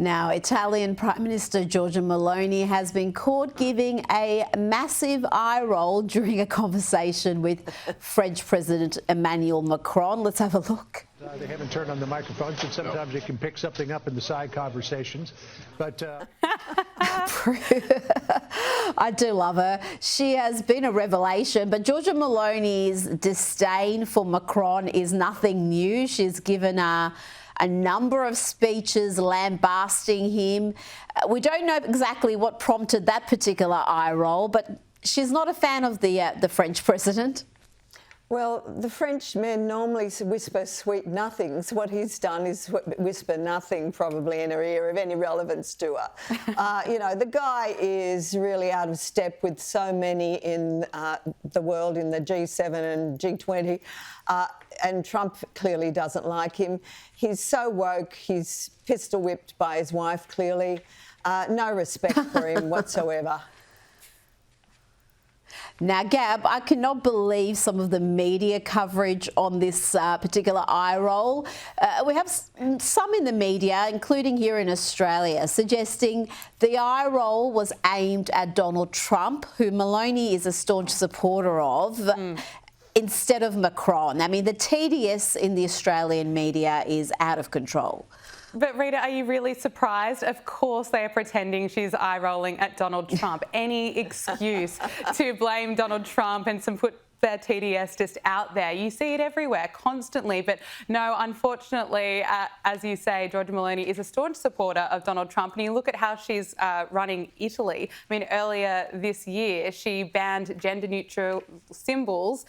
Now, Italian Prime Minister Giorgia Meloni has been caught giving a massive eye roll during a conversation with French President Emmanuel Macron. Let's have a look. They haven't turned on the microphones, and sometimes you can pick something up in the side conversations. But I do love her. She has been a revelation, but Giorgia Meloni's disdain for Macron is nothing new. She's given a number of speeches lambasting him. We don't know exactly what prompted that particular eye roll, but she's not a fan of the French president. Well, the Frenchmen normally whisper sweet nothings. What he's done is whisper nothing probably in her ear of any relevance to her. You know, the guy is really out of step with so many in the world, in the G7 and G20, and Trump clearly doesn't like him. He's so woke, he's pistol whipped by his wife, clearly. No respect for him whatsoever. Now, Gab, I cannot believe some of the media coverage on this particular eye roll. We have some in the media, including here in Australia, suggesting the eye roll was aimed at Donald Trump, who Meloni is a staunch supporter of, instead of Macron. I mean, the TDS in the Australian media is out of control. But Rita, are you really surprised? Of course they are pretending she's eye-rolling at Donald Trump. Any excuse to blame Donald Trump and put their TDS just out there. You see it everywhere, constantly. But no, unfortunately, as you say, Giorgia Meloni is a staunch supporter of Donald Trump. And you look at how she's running Italy. I mean, earlier this year, she banned gender-neutral symbols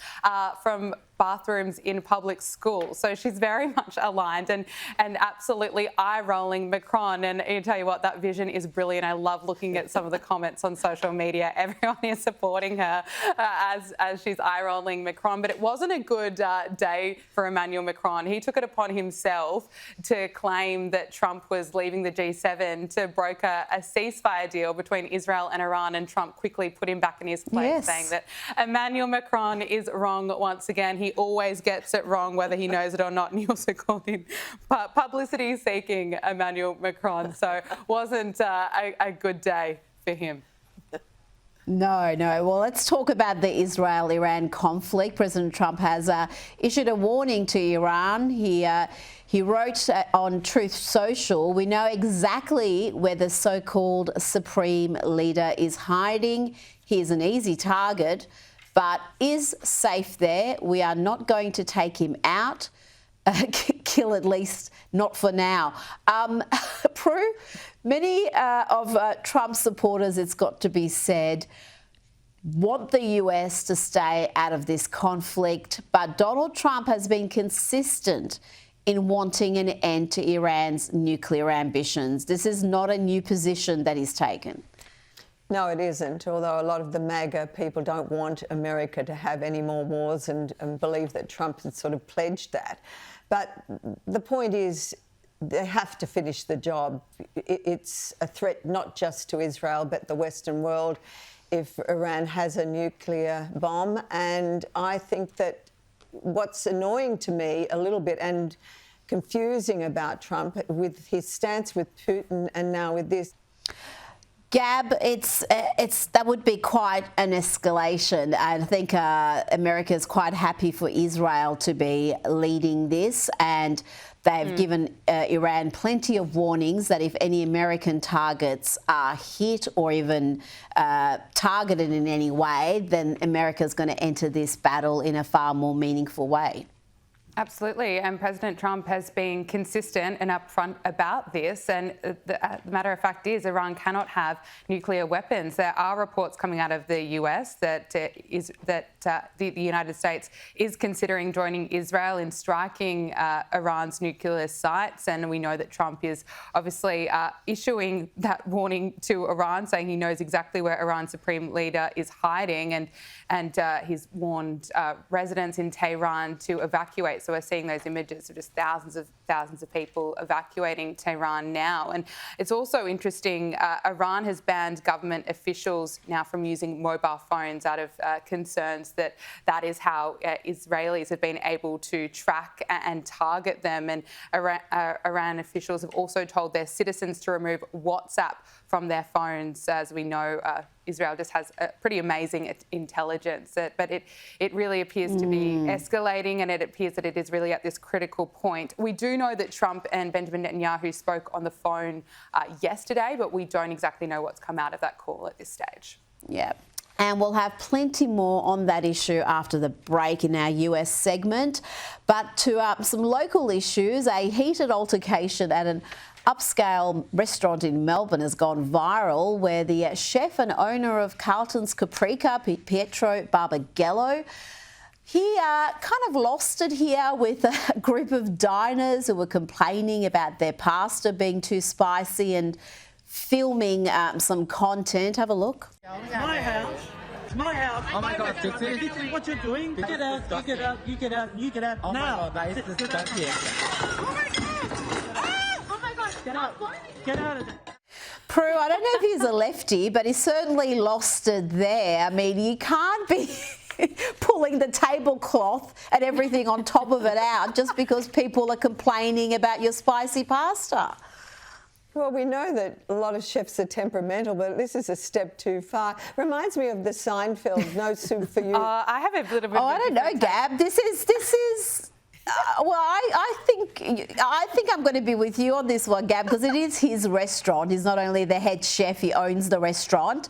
from bathrooms in public schools. So she's very much aligned and absolutely eye-rolling Macron. And I tell you what, that vision is brilliant. I love looking at some of the comments on social media. Everyone is supporting her as she's eye-rolling Macron. But it wasn't a good day for Emmanuel Macron. He took it upon himself to claim that Trump was leaving the G7 to broker a ceasefire deal between Israel and Iran, and Trump quickly put him back in his place, saying that Emmanuel Macron is wrong once again. He always gets it wrong, whether he knows it or not, and he also called him publicity-seeking Emmanuel Macron. So wasn't a good day for him. No. Well, let's talk about the Israel-Iran conflict. President Trump has issued a warning to Iran. He wrote on Truth Social, "We know exactly where the so-called supreme leader is hiding. He is an easy target, but is safe there. We are not going to take him out. Kill at least not for now." Prue, many of Trump's supporters, it's got to be said, want the US to stay out of this conflict, but Donald Trump has been consistent in wanting an end to Iran's nuclear ambitions. This is not a new position that he's taken. No, it isn't, although a lot of the MAGA people don't want America to have any more wars and believe that Trump has sort of pledged that. But the point is, they have to finish the job. It's a threat not just to Israel, but the Western world if Iran has a nuclear bomb. And I think that what's annoying to me a little bit and confusing about Trump with his stance with Putin and now with this, Gab, that would be quite an escalation. I think America is quite happy for Israel to be leading this, and they've given Iran plenty of warnings that if any American targets are hit or even targeted in any way, then America is going to enter this battle in a far more meaningful way. Absolutely, and President Trump has been consistent and upfront about this, and the matter of fact is Iran cannot have nuclear weapons. There are reports coming out of the US that the United States is considering joining Israel in striking Iran's nuclear sites, and we know that Trump is obviously issuing that warning to Iran, saying he knows exactly where Iran's supreme leader is hiding, and he's warned residents in Tehran to evacuate. evacuate. So we're seeing those images of just thousands of people evacuating Tehran now. And it's also interesting, Iran has banned government officials now from using mobile phones out of concerns that that is how Israelis have been able to track and target them. And Iran officials have also told their citizens to remove WhatsApp from their phones. As we know, Israel just has a pretty amazing intelligence, but it really appears to be escalating, and it appears that it is really at this critical point. We do know that Trump and Benjamin Netanyahu spoke on the phone yesterday, but we don't exactly know what's come out of that call at this stage. Yeah. And we'll have plenty more on that issue after the break in our US segment. But to some local issues, a heated altercation at an upscale restaurant in Melbourne has gone viral, where the chef and owner of Carlton's Caprica, Pietro Barbagello, he kind of lost it here with a group of diners who were complaining about their pasta being too spicy and filming some content. Have a look. My house. It's my house. Oh my God, this is what you're doing. You get out, you get out, you get out, you get out. Oh now. my God, that is disgusting. Oh my God. Oh my God. Get out. Get out of there. Prue, I don't know if he's a lefty, but he certainly lost it there. I mean, you can't be pulling the tablecloth and everything on top of it out just because people are complaining about your spicy pasta. Well, we know that a lot of chefs are temperamental, but this is a step too far. Reminds me of the Seinfeld, no soup for you. I have a little bit. Oh, I don't know, Gab. This is. Well, I think I'm going to be with you on this one, Gab, because it is his restaurant. He's not only the head chef; he owns the restaurant.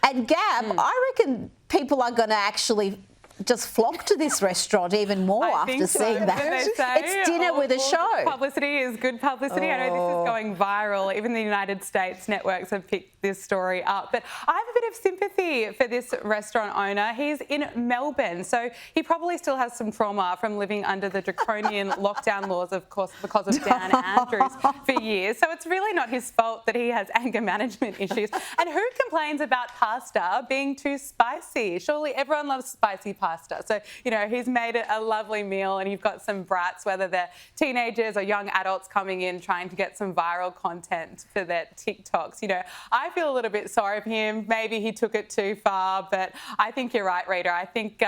And Gab, I reckon people are going to actually just flock to this restaurant even more after seeing that. It's dinner with a show. Publicity is good publicity. I know this is going viral. Even the United States networks have picked this story up. But I have a bit of sympathy for this restaurant owner. He's in Melbourne, so he probably still has some trauma from living under the draconian lockdown laws, of course, because of Dan Andrews for years. So it's really not his fault that he has anger management issues. And who complains about pasta being too spicy? Surely everyone loves spicy pasta. So, you know, he's made it a lovely meal, and you've got some brats, whether they're teenagers or young adults, coming in trying to get some viral content for their TikToks. You know, I feel a little bit sorry for him. Maybe he took it too far, but I think you're right, Rita. I think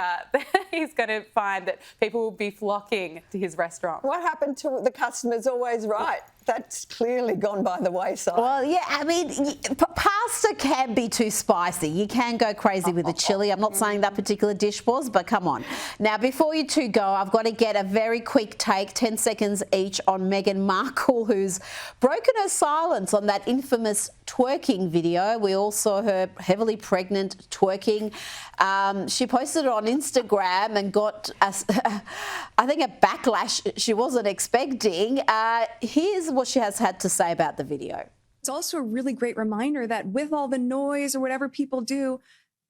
he's going to find that people will be flocking to his restaurant. What happened to the customer's always right? That's clearly gone by the wayside. Well, yeah, I mean, pasta can be too spicy. You can go crazy with the chilli. I'm not saying that particular dish was, but come on. Now, before you two go, I've got to get a very quick take, 10 seconds each, on Meghan Markle, who's broken her silence on that infamous twerking video. We all saw her heavily pregnant twerking. She posted it on Instagram and got, I think, a backlash she wasn't expecting. Here's what she has had to say about the video. It's also a really great reminder that with all the noise or whatever people do,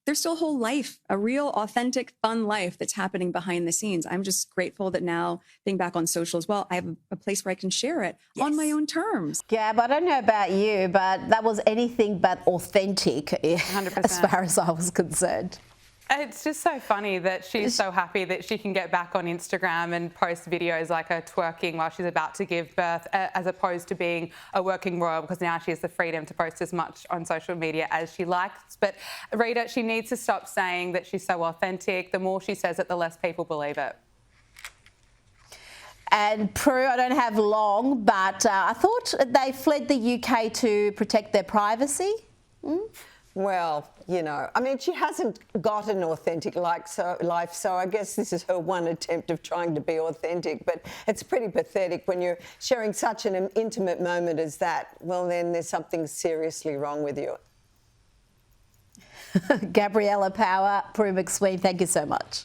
there's still a whole life, a real, authentic, fun life that's happening behind the scenes. I'm just grateful that now, being back on social as well, I have a place where I can share it on my own terms. Gab, I don't know about you, but that was anything but authentic 100%. as far as I was concerned. It's just so funny that she's so happy that she can get back on Instagram and post videos like her twerking while she's about to give birth, as opposed to being a working royal, because now she has the freedom to post as much on social media as she likes. But Rita, she needs to stop saying that she's so authentic. The more she says it, the less people believe it. And Prue, I don't have long, but I thought they fled the UK to protect their privacy. Well, you know, I mean, she hasn't got an authentic life, so I guess this is her one attempt of trying to be authentic. But it's pretty pathetic when you're sharing such an intimate moment as that. Well, then there's something seriously wrong with you. Gabriella Power, Prue McSween, thank you so much.